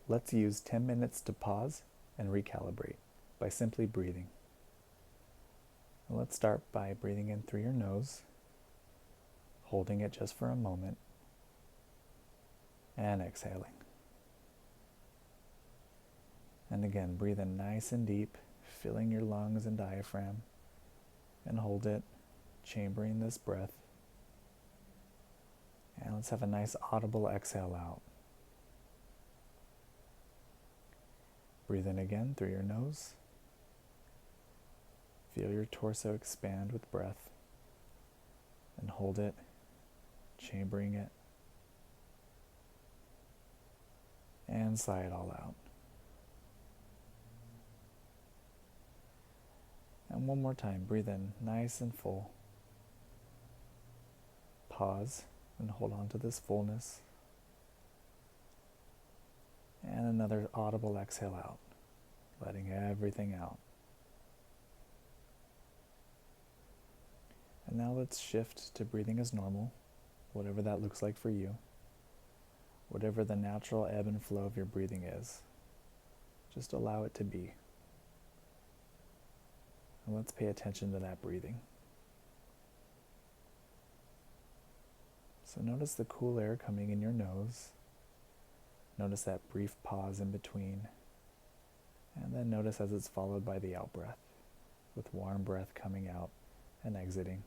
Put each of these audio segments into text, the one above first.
let's use 10 minutes to pause and recalibrate by simply breathing. Let's start by breathing in through your nose, holding it just for a moment, and exhaling. And again, breathe in nice and deep, filling your lungs and diaphragm, and hold it, chambering this breath. And let's have a nice audible exhale out. Breathe in again through your nose. Feel your torso expand with breath, and hold it, chambering it, and sigh it all out. And one more time, breathe in nice and full. Pause and hold on to this fullness. And another audible exhale out, letting everything out. And now let's shift to breathing as normal, whatever that looks like for you. Whatever the natural ebb and flow of your breathing is, just allow it to be. And let's pay attention to that breathing. So notice the cool air coming in your nose. Notice that brief pause in between. And then notice as it's followed by the out breath, with warm breath coming out and exiting.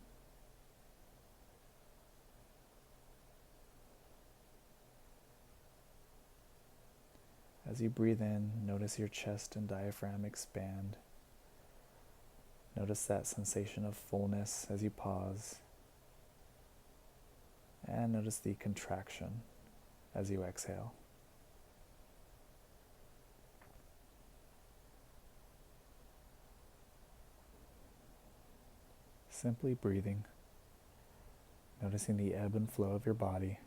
As you breathe in, notice your chest and diaphragm expand. Notice that sensation of fullness as you pause. And notice the contraction as you exhale. Simply breathing, noticing the ebb and flow of your body,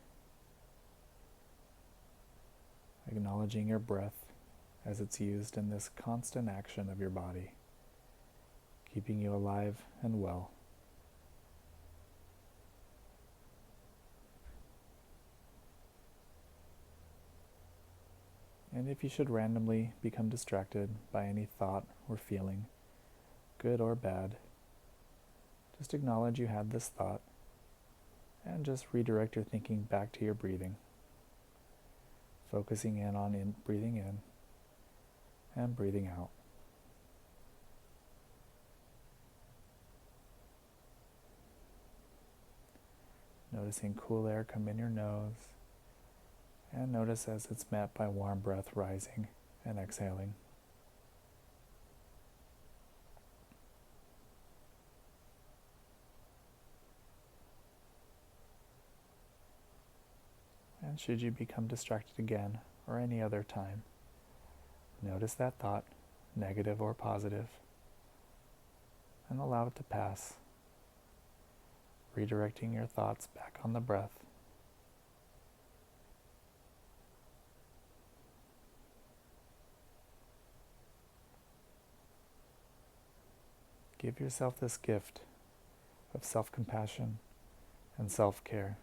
acknowledging your breath as it's used in this constant action of your body, keeping you alive and well. And if you should randomly become distracted by any thought or feeling, good or bad, just acknowledge you had this thought and just redirect your thinking back to your breathing, focusing in on breathing in and breathing out. Noticing cool air come in your nose, and notice as it's met by warm breath rising and exhaling. And should you become distracted again or any other time, notice that thought, negative or positive, and allow it to pass, redirecting your thoughts back on the breath. Give yourself this gift of self-compassion and self-care.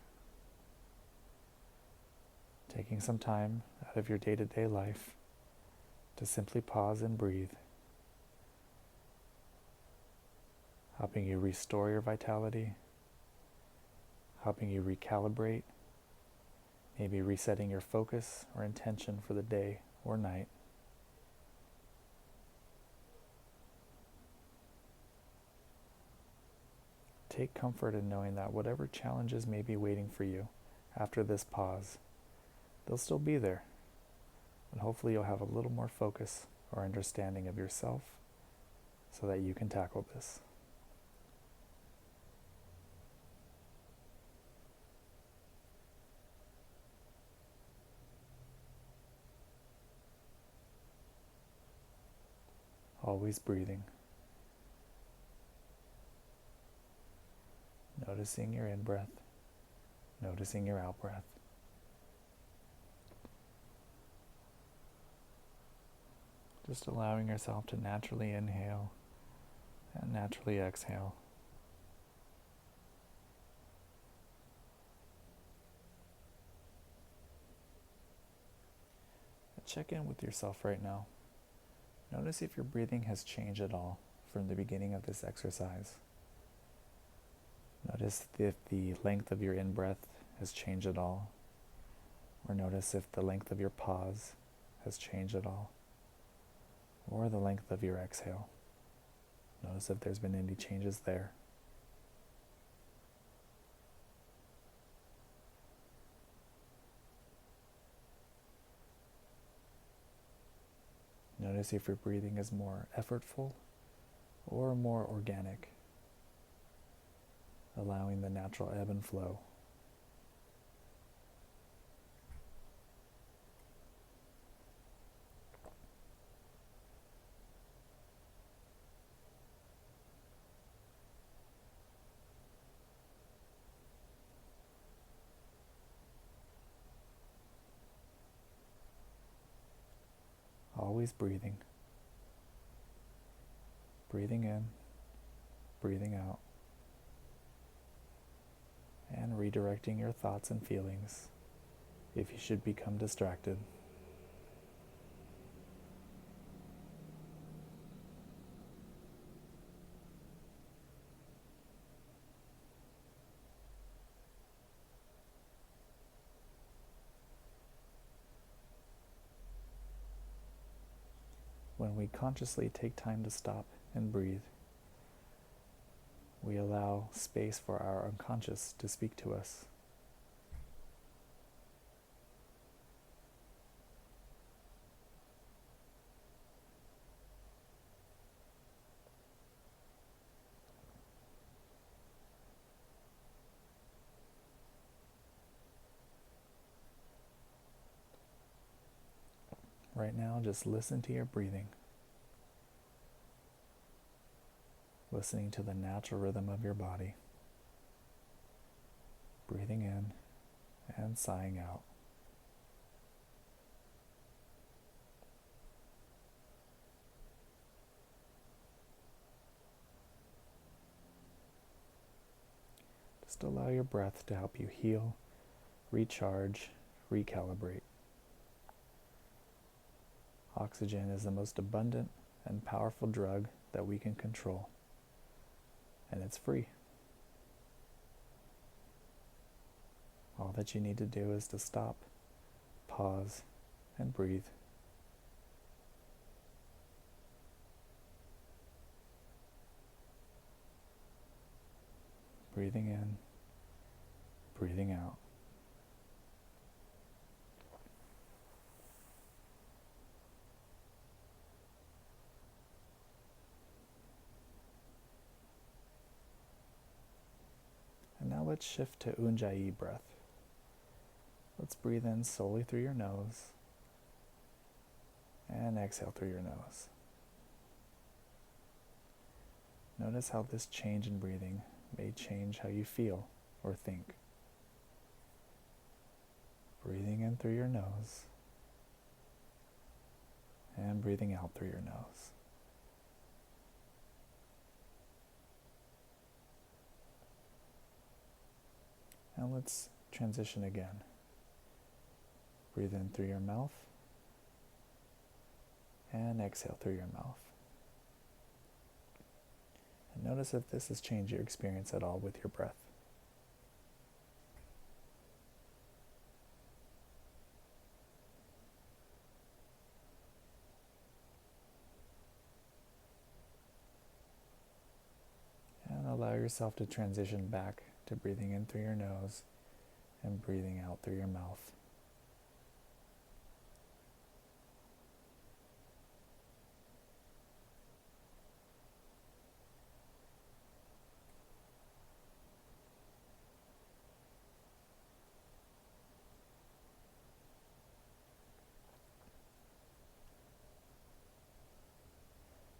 Taking some time out of your day-to-day life to simply pause and breathe, helping you restore your vitality, helping you recalibrate, maybe resetting your focus or intention for the day or night. Take comfort in knowing that whatever challenges may be waiting for you after this pause, they'll still be there, and hopefully you'll have a little more focus or understanding of yourself so that you can tackle this. Always breathing. Noticing your in-breath, noticing your out-breath. Just allowing yourself to naturally inhale and naturally exhale. check in with yourself right now. Notice if your breathing has changed at all from the beginning of this exercise. Notice if the length of your in-breath has changed at all, or notice if the length of your pause has changed at all, or the length of your exhale. Notice if there's been any changes there. Notice if your breathing is more effortful or more organic, allowing the natural ebb and flow. Always breathing. Breathing in, breathing out, and redirecting your thoughts and feelings if you should become distracted. When we consciously take time to stop and breathe, we allow space for our unconscious to speak to us. Right now, just listen to your breathing. Listening to the natural rhythm of your body. Breathing in and sighing out. Just allow your breath to help you heal, recharge, recalibrate. Oxygen is the most abundant and powerful drug that we can control, and it's free. All that you need to do is to stop, pause, and breathe. Breathing in, breathing out. And now let's shift to Ujjayi breath. Let's breathe in solely through your nose and exhale through your nose. Notice how this change in breathing may change how you feel or think. Breathing in through your nose and breathing out through your nose. Now let's transition again. Breathe in through your mouth and exhale through your mouth. And notice if this has changed your experience at all with your breath. And allow yourself to transition back to breathing in through your nose and breathing out through your mouth.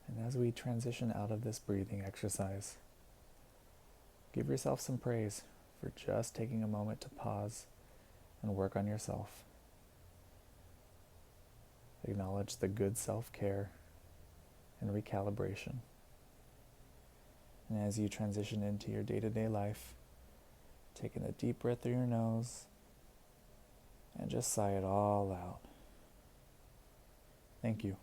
And as we transition out of this breathing exercise, give yourself some praise for just taking a moment to pause and work on yourself. Acknowledge the good self-care and recalibration. And as you transition into your day-to-day life, taking a deep breath through your nose and just sigh it all out. Thank you.